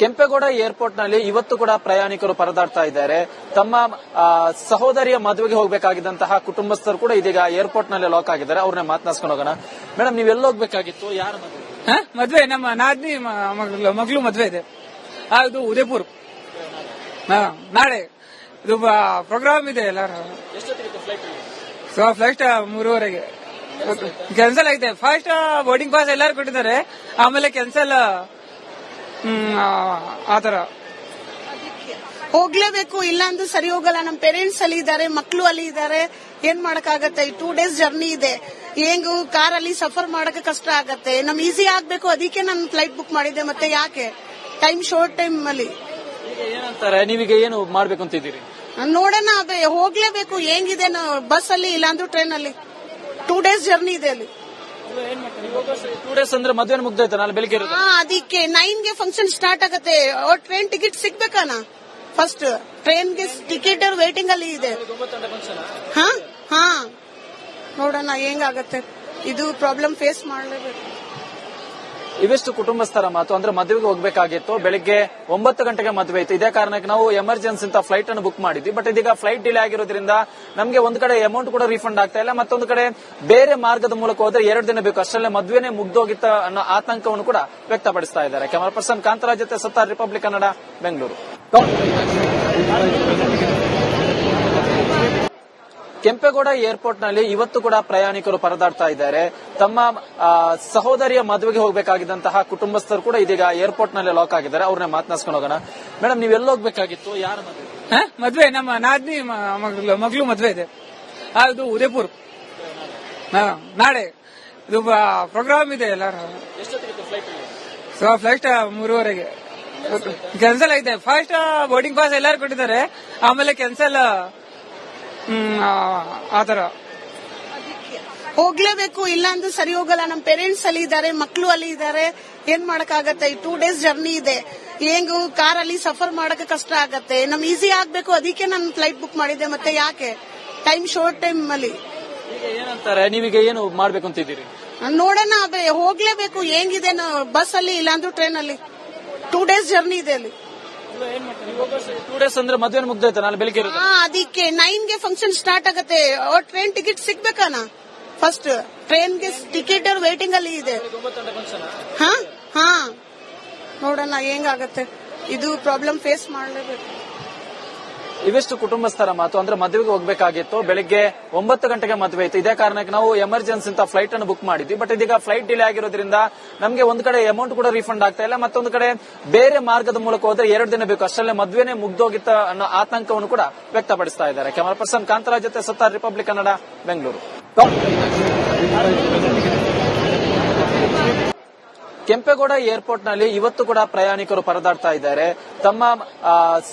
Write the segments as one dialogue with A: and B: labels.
A: Kempegowda airport ನಲ್ಲಿ ಇವತ್ತು ಕೂಡ ಪ್ರಯಾಣಿಕರು ಪರದಾಡ್ತಾ ಇದ್ದಾರೆ. ತಮ್ಮ ಸಹೋದರಿಯ ಮದುವೆಗೆ ಹೋಗಬೇಕಾಗಿದ್ದಂತಹ ಕುಟುಂಬಸ್ಥರು ಕೂಡ ಇದೀಗ ಏರ್ಪೋರ್ಟ್ ನಲ್ಲಿ ಲಾಕ್ ಆಗಿದ್ದಾರೆ. ಅವ್ರನ್ನ ಮಾತನಾಡ್ಸ್ಕೊಂಡು ಹೋಗೋಣ. ಮೇಡಮ್, ನೀವು ಎಲ್ಲಿ ಹೋಗ್ಬೇಕಾಗಿತ್ತು? ಯಾರ
B: ಮದ್ವೆ? ನಮ್ಮ ನಾದ್ನಿ ಮಗಳು ಮದ್ವೆ ಇದೆ. ಅದು ಉದಯಪುರ್. ನಾಳೆ ಇದು ಪ್ರೋಗ್ರಾಮ್ ಇದೆ. ಎಲ್ಲಾರು ಫ್ಲೈಟ್ 3:30 ಕ್ಯಾನ್ಸಲ್ ಐತೆ. ಫಸ್ಟ್ ಬೋರ್ಡಿಂಗ್ ಪಾಸ್ ಎಲ್ಲಾರು ಕೊಟ್ಟಿದ್ದಾರೆ, ಆಮೇಲೆ ಕ್ಯಾನ್ಸಲ್ ಆತರ.
C: ಹೋಗ್ಲೇಬೇಕು, ಇಲ್ಲ ಅಂದ್ರೆ ಸರಿ ಹೋಗಲ್ಲ. ನಮ್ ಪೇರೆಂಟ್ಸ್ ಅಲ್ಲಿ ಇದ್ದಾರೆ, ಮಕ್ಕಳು ಅಲ್ಲಿ ಇದ್ದಾರೆ, ಏನ್ ಮಾಡಕ್ಕಾಗತ್ತೆ? 2 days ಜರ್ನಿ ಇದೆ. ಹೆಂಗು ಕಾರ್ ಅಲ್ಲಿ ಸಫರ್ ಮಾಡಕ್ ಕಷ್ಟ ಆಗತ್ತೆ. ನಮ್ ಈಸಿ ಆಗ್ಬೇಕು, ಅದಕ್ಕೆ ನಾನು ಫ್ಲೈಟ್ ಬುಕ್ ಮಾಡಿದ್ದೆ. ಮತ್ತೆ ಯಾಕೆ ಟೈಮ್ ಶಾರ್ಟ್ ಟೈಮ್ ಅಲ್ಲಿ
A: ಏನಂತಾರೆ? ನೀವೀಗ ಏನು ಮಾಡ್ಬೇಕು ಅಂತಿದ್ದೀರಿ?
C: ನೋಡೋಣ, ಹೋಗ್ಲೇಬೇಕು. ಹೆಂಗಿದೆ ಬಸ್ ಅಲ್ಲಿ, ಇಲ್ಲಾಂದ್ರೂ ಟ್ರೈನ್ ಅಲ್ಲಿ. 2 days ಜರ್ನಿ ಇದೆ ಅಲ್ಲಿ.
A: 2 days ಅಂದ್ರೆ ಮದುವೆ ಮುಗ್ದೈತೆ, ನಾಳೆ ಬೆಳಿಗ್ಗೆ.
C: ಅದಕ್ಕೆ 9ಗೆ ಫಂಕ್ಷನ್ ಸ್ಟಾರ್ಟ್ ಆಗತ್ತೆ. ಟ್ರೈನ್ ಟಿಕೆಟ್ ಸಿಗ್ಬೇಕಾನ? ಫಸ್ಟ್ ಟ್ರೈನ್ಗೆ ಟಿಕೆಟ್ ವೇಟಿಂಗ್ ಅಲ್ಲಿ ಇದೆ. ಹಾ, ನೋಡೋಣ ಹೆಂಗಾಗತ್ತೆ. ಇದು ಪ್ರಾಬ್ಲಮ್ ಫೇಸ್ ಮಾಡಲೇಬೇಕು.
A: ಇವೆಷ್ಟು ಕುಟುಂಬಸ್ಥರ ಮಾತು. ಅಂದ್ರೆ ಮದುವೆಗೆ ಹೋಗ್ಬೇಕಾಗಿತ್ತು, ಬೆಳಿಗ್ಗೆ 9 ಗಂಟೆಗೆ ಮದುವೆ ಇತ್ತು. ಇದೇ ಕಾರಣಕ್ಕೆ ನಾವು ಎಮರ್ಜೆನ್ಸಿ ಅಂತ ಫ್ಲೈಟ್ ಅನ್ನು ಬುಕ್ ಮಾಡಿದ್ವಿ. ಬಟ್ ಇದೀಗ ಫ್ಲೈಟ್ ಡಿಲೇ ಆಗಿರೋದ್ರಿಂದ ನಮಗೆ ಒಂದ್ ಕಡೆ ಅಮೌಂಟ್ ಕೂಡ ರೀಫಂಡ್ ಆಗ್ತಾ ಇಲ್ಲ, ಮತ್ತೊಂದು ಕಡೆ ಬೇರೆ ಮಾರ್ಗದ ಮೂಲಕ ಹೋದ್ರೆ 2 ದಿನ ಬೇಕು, ಅಷ್ಟರಲ್ಲೇ ಮದುವೆನೇ ಮುಗ್ದೋಗಿತ್ತ ಅನ್ನೋ ಆತಂಕವನ್ನು ಕೂಡ ವ್ಯಕ್ತಪಡಿಸ್ತಾ ಇದ್ದಾರೆ. ಕ್ಯಾಮರಾ ಪರ್ಸನ್ ಕಾಂತರಾಜ್ ಜೊತೆ ಸತ್ತಾರ್, ರಿಪಬ್ಲಿಕ್ ಕನ್ನಡ, ಬೆಂಗಳೂರು. ಕೆಂಪೇಗೌಡ ಏರ್ಪೋರ್ಟ್ ನಲ್ಲಿ ಇವತ್ತು ಕೂಡ ಪ್ರಯಾಣಿಕರು ಪರದಾಡ್ತಾ ಇದ್ದಾರೆ. ತಮ್ಮ ಸಹೋದರಿಯ ಮದುವೆಗೆ ಹೋಗಬೇಕಾಗಿದ್ದಂತಹ ಕುಟುಂಬಸ್ಥರು ಕೂಡ ಇದೀಗ ಏರ್ಪೋರ್ಟ್ ನಲ್ಲಿ ಲಾಕ್ ಆಗಿದ್ದಾರೆ. ಅವ್ರನ್ನ ಮಾತನಾಡ್ಸ್ಕೊಂಡು ಹೋಗೋಣ. ಮೇಡಮ್, ನೀವು ಎಲ್ಲಿ ಹೋಗ್ಬೇಕಾಗಿತ್ತು? ಯಾರ
B: ಮದ್ವೆ? ನಮ್ಮ ನಾದ್ನಿ ಮಗಳು ಮದ್ವೆ ಇದೆ. ಅದು ಉದಯಪುರ್. ನಾಳೆ ಇದು ಪ್ರೋಗ್ರಾಮ್ ಇದೆ. ಎಲ್ಲಾರು ಫ್ಲೈಟ್ 3:30 ಕ್ಯಾನ್ಸಲ್ ಐತೆ. ಫಸ್ಟ್ ಬೋರ್ಡಿಂಗ್ ಪಾಸ್ ಎಲ್ಲಾರು ಕೊಟ್ಟಿದ್ದಾರೆ, ಆಮೇಲೆ ಕ್ಯಾನ್ಸಲ್ ಆತರ.
C: ಹೋಗ್ಲೇಬೇಕು, ಇಲ್ಲ ಅಂದ್ರೆ ಸರಿ ಹೋಗಲ್ಲ. ನಮ್ ಪೇರೆಂಟ್ಸ್ ಅಲ್ಲಿ ಇದ್ದಾರೆ, ಮಕ್ಕಳು ಅಲ್ಲಿ ಇದ್ದಾರೆ, ಏನ್ ಮಾಡಕ್ಕಾಗತ್ತೆ? 2 days ಜರ್ನಿ ಇದೆ. ಹೆಂಗು ಕಾರ್ ಅಲ್ಲಿ ಸಫರ್ ಮಾಡಕ್ ಕಷ್ಟ ಆಗತ್ತೆ. ನಮ್ ಈಸಿ ಆಗ್ಬೇಕು, ಅದಕ್ಕೆ ನಾನು ಫ್ಲೈಟ್ ಬುಕ್ ಮಾಡಿದ್ದೆ. ಮತ್ತೆ ಯಾಕೆ ಟೈಮ್ ಶಾರ್ಟ್ ಟೈಮ್ ಅಲ್ಲಿ
A: ಏನಂತಾರೆ? ನೀವೀಗ ಏನು ಮಾಡ್ಬೇಕು ಅಂತಿದ್ದೀರಿ?
C: ನೋಡೋಣ, ಹೋಗ್ಲೇಬೇಕು. ಹೆಂಗಿದೆ ಬಸ್ ಅಲ್ಲಿ, ಇಲ್ಲಾಂದ್ರೂ ಟ್ರೈನ್ ಅಲ್ಲಿ. 2 days ಜರ್ನಿ ಇದೆ ಅಲ್ಲಿ.
A: 2 days ಅಂದ್ರೆ ಮದುವೆ ಮುಗ್ದೈತೆ, ನಾಳೆ ಬೆಳಿಗ್ಗೆ.
C: ಅದಕ್ಕೆ 9ಗೆ ಫಂಕ್ಷನ್ ಸ್ಟಾರ್ಟ್ ಆಗತ್ತೆ. ಟ್ರೈನ್ ಟಿಕೆಟ್ ಸಿಗ್ಬೇಕಾನ? ಫಸ್ಟ್ ಟ್ರೈನ್ಗೆ ಟಿಕೆಟ್ ವೇಟಿಂಗ್ ಅಲ್ಲಿ ಇದೆ. ಹಾ, ನೋಡೋಣ ಹೆಂಗಾಗತ್ತೆ. ಇದು ಪ್ರಾಬ್ಲಮ್ ಫೇಸ್ ಮಾಡಲೇಬೇಕು.
A: ಇವೆಷ್ಟು ಕುಟುಂಬಸ್ಥರ ಮಾತು. ಅಂದ್ರೆ ಮದುವೆಗೆ ಹೋಗ್ಬೇಕಾಗಿತ್ತು, ಬೆಳಿಗ್ಗೆ 9 ಗಂಟೆಗೆ ಮದುವೆ ಇತ್ತು. ಇದೇ ಕಾರಣಕ್ಕೆ ನಾವು ಎಮರ್ಜೆನ್ಸಿ ಅಂತ ಫ್ಲೈಟ್ ಅನ್ನು ಬುಕ್ ಮಾಡಿದ್ವಿ. ಬಟ್ ಇದೀಗ ಫ್ಲೈಟ್ ಡಿಲೇ ಆಗಿರೋದ್ರಿಂದ ನಮಗೆ ಒಂದ್ ಕಡೆ ಅಮೌಂಟ್ ಕೂಡ ರೀಫಂಡ್ ಆಗ್ತಾ ಇಲ್ಲ, ಮತ್ತೊಂದು ಕಡೆ ಬೇರೆ ಮಾರ್ಗದ ಮೂಲಕ ಹೋದ್ರೆ 2 ದಿನ ಬೇಕು, ಅಷ್ಟರಲ್ಲೇ ಮದುವೆನೇ ಮುಗ್ದೋಗಿತ್ತ ಅನ್ನೋ ಆತಂಕವನ್ನು ಕೂಡ ವ್ಯಕ್ತಪಡಿಸ್ತಾ ಇದ್ದಾರೆ. ಕ್ಯಾಮರಾ ಪರ್ಸನ್ ಕಾಂತರಾಜ್ ಜೊತೆ ಸತ್ತಾರ್, ರಿಪಬ್ಲಿಕ್ ಕನ್ನಡ, ಬೆಂಗಳೂರು. ಕೆಂಪೇಗೌಡ ಏರ್ಪೋರ್ಟ್ ನಲ್ಲಿ ಇವತ್ತು ಕೂಡ ಪ್ರಯಾಣಿಕರು ಪರದಾಡ್ತಾ ಇದ್ದಾರೆ. ತಮ್ಮ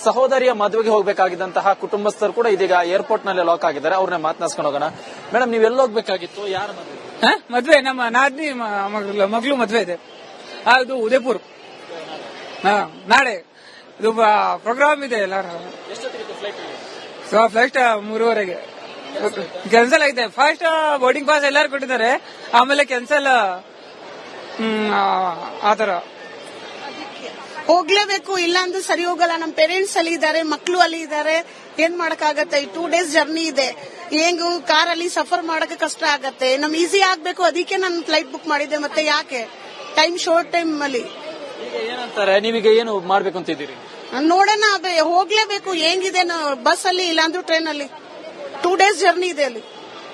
A: ಸಹೋದರಿಯ ಮದುವೆಗೆ ಹೋಗಬೇಕಾಗಿದ್ದಂತಹ ಕುಟುಂಬಸ್ಥರು ಕೂಡ ಇದೀಗ ಏರ್ಪೋರ್ಟ್ ನಲ್ಲಿ ಲಾಕ್ ಆಗಿದ್ದಾರೆ. ಅವ್ರನ್ನ ಮಾತನಾಡ್ಸ್ಕೊಂಡು ಹೋಗೋಣ. ಮೇಡಮ್, ನೀವು ಎಲ್ಲಿ ಹೋಗ್ಬೇಕಾಗಿತ್ತು? ಯಾರ
B: ಮದ್ವೆ? ನಮ್ಮ ನಾದ್ನಿ ಮಗಳು ಮದ್ವೆ ಇದೆ. ಅದು ಉದಯಪುರ್. ನಾಳೆ ಇದು ಪ್ರೋಗ್ರಾಮ್ ಇದೆ. ಎಲ್ಲಾರು ಫ್ಲೈಟ್ 3:30 ಕ್ಯಾನ್ಸಲ್ ಐತೆ. ಫಸ್ಟ್ ಬೋರ್ಡಿಂಗ್ ಪಾಸ್ ಎಲ್ಲಾರು ಕೊಟ್ಟಿದ್ದಾರೆ, ಆಮೇಲೆ ಕ್ಯಾನ್ಸಲ್ ಆತರ.
C: ಹೋಗ್ಲೇಬೇಕು, ಇಲ್ಲ ಅಂದ್ರೆ ಸರಿ ಹೋಗಲ್ಲ. ನಮ್ ಪೇರೆಂಟ್ಸ್ ಅಲ್ಲಿ ಇದ್ದಾರೆ, ಮಕ್ಕಳು ಅಲ್ಲಿ ಇದ್ದಾರೆ, ಏನ್ ಮಾಡಕ್ಕಾಗತ್ತೆ? 2 days ಜರ್ನಿ ಇದೆ. ಹೆಂಗು ಕಾರ್ ಅಲ್ಲಿ ಸಫರ್ ಮಾಡಕ್ ಕಷ್ಟ ಆಗತ್ತೆ. ನಮ್ ಈಸಿ ಆಗ್ಬೇಕು, ಅದಕ್ಕೆ ನಾನು ಫ್ಲೈಟ್ ಬುಕ್ ಮಾಡಿದ್ದೆ. ಮತ್ತೆ ಯಾಕೆ ಟೈಮ್ ಶಾರ್ಟ್ ಟೈಮ್ ಅಲ್ಲಿ
A: ಏನಂತಾರೆ? ನೀವೀಗ ಏನು ಮಾಡ್ಬೇಕು ಅಂತಿದ್ದೀರಿ?
C: ನೋಡೋಣ, ಹೋಗ್ಲೇಬೇಕು. ಹೆಂಗಿದೆ ಬಸ್ ಅಲ್ಲಿ, ಇಲ್ಲಾಂದ್ರೂ ಟ್ರೈನ್ ಅಲ್ಲಿ. 2 days ಜರ್ನಿ ಇದೆ ಅಲ್ಲಿ.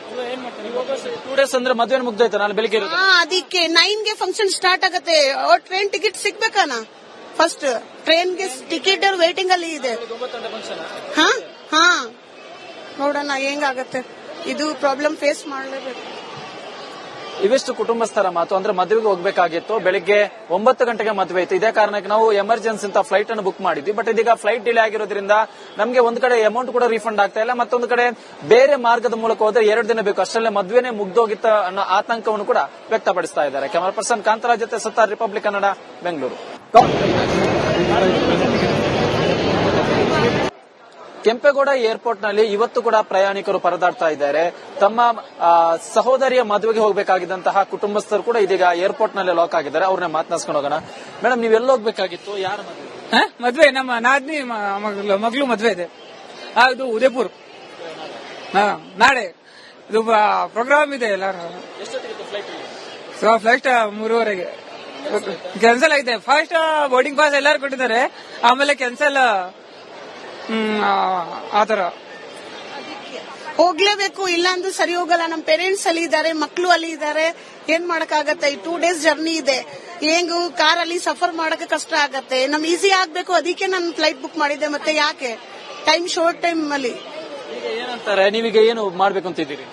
A: 2 days ಅಂದ್ರೆ ಮದುವೆ ಮುಗ್ದೈತೆ, ನಾಳೆ ಬೆಳಿಗ್ಗೆ.
C: ಅದಕ್ಕೆ 9ಗೆ ಫಂಕ್ಷನ್ ಸ್ಟಾರ್ಟ್ ಆಗತ್ತೆ. ಟ್ರೈನ್ ಟಿಕೆಟ್ ಸಿಗ್ಬೇಕಾನ? ಫಸ್ಟ್ ಟ್ರೈನ್ಗೆ ಟಿಕೆಟ್ ವೇಟಿಂಗ್ ಅಲ್ಲಿ ಇದೆ. ಹಾ, ನೋಡೋಣ ಹೆಂಗಾಗತ್ತೆ. ಇದು ಪ್ರಾಬ್ಲಮ್ ಫೇಸ್ ಮಾಡಲೇಬೇಕು.
A: ಇವೆಷ್ಟು ಕುಟುಂಬಸ್ಥರ ಮಾತು. ಅಂದ್ರೆ ಮದುವೆಗೆ ಹೋಗ್ಬೇಕಾಗಿತ್ತು, ಬೆಳಿಗ್ಗೆ 9 ಗಂಟೆಗೆ ಮದುವೆ ಇತ್ತು. ಇದೇ ಕಾರಣಕ್ಕೆ ನಾವು ಎಮರ್ಜೆನ್ಸಿ ಅಂತ ಫ್ಲೈಟ್ ಅನ್ನು ಬುಕ್ ಮಾಡಿದ್ವಿ. ಬಟ್ ಇದೀಗ ಫ್ಲೈಟ್ ಡಿಲೇ ಆಗಿರೋದ್ರಿಂದ ನಮಗೆ ಒಂದ್ ಕಡೆ ಅಮೌಂಟ್ ಕೂಡ ರೀಫಂಡ್ ಆಗ್ತಾ ಇಲ್ಲ, ಮತ್ತೊಂದು ಕಡೆ ಬೇರೆ ಮಾರ್ಗದ ಮೂಲಕ ಹೋದ್ರೆ 2 ದಿನ ಬೇಕು, ಅಷ್ಟರಲ್ಲೇ ಮದುವೆನೇ ಮುಗ್ದೋಗಿತ್ತ ಅನ್ನೋ ಆತಂಕವನ್ನು ಕೂಡ ವ್ಯಕ್ತಪಡಿಸ್ತಾ ಇದ್ದಾರೆ. ಕ್ಯಾಮರಾ ಪರ್ಸನ್ ಕಾಂತರಾಜ್ ಜೊತೆ ಸತ್ತಾರ್, ರಿಪಬ್ಲಿಕ್ ಕನ್ನಡ, ಬೆಂಗಳೂರು. ಕೆಂಪೇಗೌಡ ಏರ್ಪೋರ್ಟ್ ನಲ್ಲಿ ಇವತ್ತು ಕೂಡ ಪ್ರಯಾಣಿಕರು ಪರದಾಡ್ತಾ ಇದ್ದಾರೆ. ತಮ್ಮ ಸಹೋದರಿಯ ಮದುವೆಗೆ ಹೋಗಬೇಕಾಗಿದ್ದಂತಹ ಕುಟುಂಬಸ್ಥರು ಕೂಡ ಇದೀಗ ಏರ್ಪೋರ್ಟ್ ನಲ್ಲಿ ಲಾಕ್ ಆಗಿದ್ದಾರೆ. ಅವ್ರನ್ನ ಮಾತನಾಡ್ಸ್ಕೊಂಡು ಹೋಗೋಣ. ಮೇಡಮ್, ನೀವು ಎಲ್ಲಿ ಹೋಗ್ಬೇಕಾಗಿತ್ತು? ಯಾರ ಮದುವೆ?
B: ಮದ್ವೆ ನಮ್ಮ ನಾದ್ನಿ ಮಗಳು ಮದ್ವೆ ಇದೆ. ಇದು ಉದಯಪುರ್. ನಾಳೆ ಇದು ಪ್ರೋಗ್ರಾಮ್ ಇದೆ ಎಲ್ಲಾರು. ಫ್ಲೈಟ್ 3:30 ಕ್ಯಾನ್ಸಲ್ ಆಗಿದೆ. ಫಸ್ಟ್ ಬೋರ್ಡಿಂಗ್ ಪಾಸ್ ಎಲ್ಲಾರು ಕೊಟ್ಟಿದ್ದಾರೆ, ಆಮೇಲೆ ಕ್ಯಾನ್ಸಲ್ ಆತರ.
C: ಹೋಗ್ಲೇಬೇಕು, ಇಲ್ಲ ಅಂದ್ರೆ ಸರಿ ಹೋಗಲ್ಲ. ನಮ್ ಪೇರೆಂಟ್ಸ್ ಅಲ್ಲಿ ಇದಾರೆ, ಮಕ್ಕಳು ಅಲ್ಲಿ ಇದಾರೆ, ಏನ್ ಮಾಡಕ್ಕಾಗತ್ತೆ? 2 days ಜರ್ನಿ ಇದೆ. ಹೆಂಗು ಕಾರ್ ಅಲ್ಲಿ ಸಫರ್ ಮಾಡಕ್ಕೆ ಕಷ್ಟ ಆಗತ್ತೆ. ನಮ್ ಈಸಿ ಆಗ್ಬೇಕು, ಅದಕ್ಕೆ ನಾನು ಫ್ಲೈಟ್ ಬುಕ್ ಮಾಡಿದ್ದೆ. ಮತ್ತೆ ಯಾಕೆ ಟೈಮ್ ಶಾರ್ಟ್ ಟೈಮ್ ಅಲ್ಲಿ
A: ಏನಂತಾರೆ? ನೀವೀಗ ಏನು ಮಾಡ್ಬೇಕು ಅಂತಿದ್ದೀರಿ?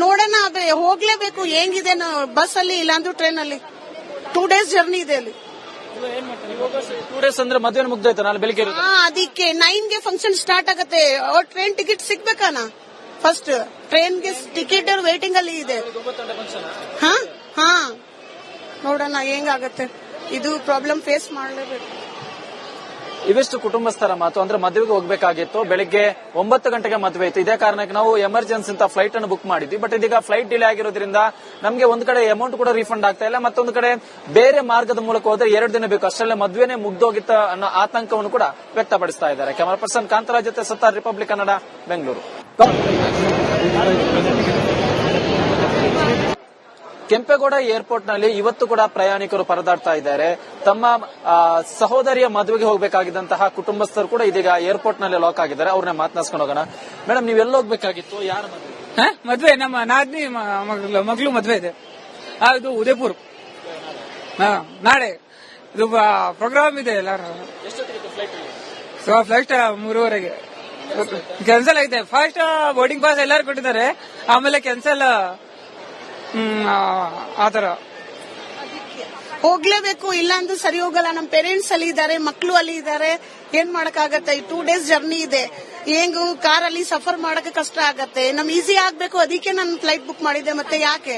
C: ನೋಡೋಣ, ಹೋಗ್ಲೇಬೇಕು. ಹೆಂಗಿದೆ ಬಸ್ ಅಲ್ಲಿ, ಇಲ್ಲಾಂದ್ರೂ ಟ್ರೈನ್ ಅಲ್ಲಿ. 2 days ಜರ್ನಿ ಇದೆ ಅಲ್ಲಿ.
A: 2 days ಅಂದ್ರೆ ಮದುವೆ ಮುಗ್ದೋಯ್ತು, ನಾಳೆ ಬೆಳಿಗ್ಗೆ ಇರುತ್ತೆ.
C: ಅದಕ್ಕೆ 9ಗೆ ಫಂಕ್ಷನ್ ಸ್ಟಾರ್ಟ್ ಆಗತ್ತೆ. ಟ್ರೈನ್ ಟಿಕೆಟ್ ಸಿಗ್ಬೇಕಾನ? ಫಸ್ಟ್ ಟ್ರೈನ್ಗೆ ಟಿಕೆಟ್ ವೇಟಿಂಗ್ ಅಲ್ಲಿ ಇದೆ. ಹಾ ನೋಡೋಣ ಹೆಂಗಾಗತ್ತೆ. ಇದು ಪ್ರಾಬ್ಲಮ್ ಫೇಸ್ ಮಾಡಲೇಬೇಕು.
A: ಇವೆಷ್ಟು ಕುಟುಂಬಸ್ಥರ ಮಾತು. ಅಂದ್ರೆ ಮದುವೆಗೆ ಹೋಗ್ಬೇಕಾಗಿತ್ತು, ಬೆಳಿಗ್ಗೆ 9 ಗಂಟೆಗೆ ಮದುವೆ ಇತ್ತು. ಇದೇ ಕಾರಣಕ್ಕೆ ನಾವು ಎಮರ್ಜೆನ್ಸಿ ಅಂತ ಫ್ಲೈಟ್ ಅನ್ನು ಬುಕ್ ಮಾಡಿದ್ವಿ. ಬಟ್ ಇದೀಗ ಫ್ಲೈಟ್ ಡಿಲೇ ಆಗಿರೋದ್ರಿಂದ ನಮಗೆ ಒಂದ್ ಕಡೆ ಅಮೌಂಟ್ ಕೂಡ ರೀಫಂಡ್ ಆಗ್ತಾ ಇಲ್ಲ, ಮತ್ತೊಂದು ಕಡೆ ಬೇರೆ ಮಾರ್ಗದ ಮೂಲಕ ಹೋದ್ರೆ 2 ದಿನ ಬೇಕು, ಅಷ್ಟರಲ್ಲೇ ಮದುವೆನೇ ಮುಗ್ದೋಗಿತ್ತ ಅನ್ನೋ ಆತಂಕವನ್ನು ಕೂಡ ವ್ಯಕ್ತಪಡಿಸ್ತಾ ಇದ್ದಾರೆ. ಕ್ಯಾಮರಾ ಪರ್ಸನ್ ಕಾಂತರಾಜ್ ಜೊತೆ ಸತ್ತಾರ್, ರಿಪಬ್ಲಿಕ್ ಕನ್ನಡ, ಬೆಂಗಳೂರು. ಕೆಂಪೇಗೌಡ ಏರ್ಪೋರ್ಟ್ ನಲ್ಲಿ ಇವತ್ತು ಕೂಡ ಪ್ರಯಾಣಿಕರು ಪರದಾಡ್ತಾ ಇದ್ದಾರೆ. ತಮ್ಮ ಸಹೋದರಿಯ ಮದುವೆಗೆ ಹೋಗಬೇಕಾಗಿದ್ದಂತಹ ಕುಟುಂಬಸ್ಥರು ಕೂಡ ಇದೀಗ ಏರ್ಪೋರ್ಟ್ ನಲ್ಲಿ ಲಾಕ್ ಆಗಿದ್ದಾರೆ. ಅವ್ರನ್ನ ಮಾತನಾಡ್ಸ್ಕೊಂಡು ಹೋಗೋಣ. ಮೇಡಮ್, ನೀವೆಲ್ಲ ಹೋಗ್ಬೇಕಾಗಿತ್ತು? ಯಾರ ಮದುವೆ?
B: ಮದ್ವೆ ನಮ್ಮ ನಾದ್ನಿ ಮಗಳು ಮದ್ವೆ ಇದೆ. ಇದು ಉದಯಪುರ್. ನಾಳೆ ಇದು ಪ್ರೋಗ್ರಾಮ್ ಇದೆ ಎಲ್ಲಾರು. ಫ್ಲೈಟ್ 3:30 ಕ್ಯಾನ್ಸಲ್ ಆಗಿದೆ. ಫಸ್ಟ್ ಬೋರ್ಡಿಂಗ್ ಪಾಸ್ ಎಲ್ಲಾರು ಕೊಟ್ಟಿದ್ದಾರೆ, ಆಮೇಲೆ ಕ್ಯಾನ್ಸಲ್ ಆತರ.
C: ಹೋಗ್ಲೇಬೇಕು, ಇಲ್ಲ ಅಂದ್ರೆ ಸರಿ ಹೋಗಲ್ಲ. ನಮ್ ಪೇರೆಂಟ್ಸ್ ಅಲ್ಲಿ ಇದಾರೆ, ಮಕ್ಕಳು ಅಲ್ಲಿ ಇದಾರೆ, ಏನ್ ಮಾಡಕ್ಕಾಗತ್ತೆ? 2 days ಜರ್ನಿ ಇದೆ. ಹೆಂಗು ಕಾರ್ ಅಲ್ಲಿ ಸಫರ್ ಮಾಡಕ್ಕೆ ಕಷ್ಟ ಆಗತ್ತೆ. ನಮ್ ಈಸಿ ಆಗ್ಬೇಕು, ಅದಕ್ಕೆ ನಾನು ಫ್ಲೈಟ್ ಬುಕ್ ಮಾಡಿದ್ದೆ. ಮತ್ತೆ ಯಾಕೆ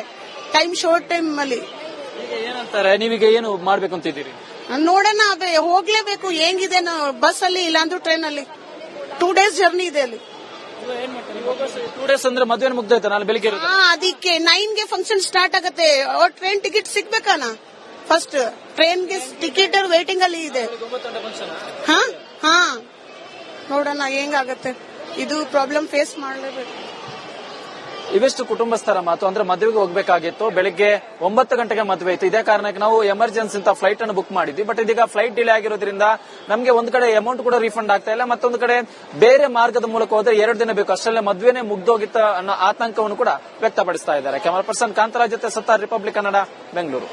C: ಟೈಮ್ ಶಾರ್ಟ್ ಟೈಮ್ ಅಲ್ಲಿ
A: ಏನಂತಾರೆ? ನೀವೀಗ ಏನು ಮಾಡ್ಬೇಕು ಅಂತಿದ್ದೀರಿ?
C: ನೋಡೋಣ, ಹೋಗ್ಲೇಬೇಕು. ಹೆಂಗಿದೆ ಬಸ್ ಅಲ್ಲಿ, ಇಲ್ಲಾಂದ್ರೂ ಟ್ರೈನ್ ಅಲ್ಲಿ. 2 days ಜರ್ನಿ ಇದೆ ಅಲ್ಲಿ.
A: 2 days ಅಂದ್ರೆ ಮದುವೆ ಮುಗ್ದೋಯ್ತು, ನಾಳೆ ಬೆಳಿಗ್ಗೆ ಇರುತ್ತೆ.
C: ಅದಕ್ಕೆ 9ಗೆ ಫಂಕ್ಷನ್ ಸ್ಟಾರ್ಟ್ ಆಗತ್ತೆ. ಟ್ರೈನ್ ಟಿಕೆಟ್ ಸಿಗ್ಬೇಕಾನ? ಫಸ್ಟ್ ಟ್ರೈನ್ಗೆ ಟಿಕೆಟ್ ವೇಟಿಂಗ್ ಅಲ್ಲಿ ಇದೆ. ಹಾ ನೋಡೋಣ ಹೆಂಗಾಗತ್ತೆ. ಇದು ಪ್ರಾಬ್ಲಮ್ ಫೇಸ್ ಮಾಡಲೇಬೇಕು.
A: ಇವೆಷ್ಟು ಕುಟುಂಬಸ್ಥರ ಮಾತು. ಅಂದ್ರೆ ಮದುವೆಗೆ ಹೋಗ್ಬೇಕಾಗಿತ್ತು, ಬೆಳಿಗ್ಗೆ 9 ಗಂಟೆಗೆ ಮದುವೆ ಇತ್ತು. ಇದೇ ಕಾರಣಕ್ಕೆ ನಾವು ಎಮರ್ಜೆನ್ಸಿ ಅಂತ ಫ್ಲೈಟ್ ಅನ್ನು ಬುಕ್ ಮಾಡಿದ್ವಿ. ಬಟ್ ಇದೀಗ ಫ್ಲೈಟ್ ಡಿಲೇ ಆಗಿರೋದ್ರಿಂದ ನಮಗೆ ಒಂದ್ ಕಡೆ ಅಮೌಂಟ್ ಕೂಡ ರೀಫಂಡ್ ಆಗ್ತಾ ಇಲ್ಲ, ಮತ್ತೊಂದು ಕಡೆ ಬೇರೆ ಮಾರ್ಗದ ಮೂಲಕ ಹೋದ್ರೆ 2 ದಿನ ಬೇಕು, ಅಷ್ಟರಲ್ಲೇ ಮದುವೆನೇ ಮುಗ್ದೋಗಿತ್ತ ಅನ್ನೋ ಆತಂಕವನ್ನು ಕೂಡ ವ್ಯಕ್ತಪಡಿಸ್ತಾ ಇದ್ದಾರೆ. ಕ್ಯಾಮರಾ ಪರ್ಸನ್ ಕಾಂತರಾಜ್ ಜೊತೆ ಸತ್ತಾರ್, ರಿಪಬ್ಲಿಕ್ ಕನ್ನಡ, ಬೆಂಗಳೂರು.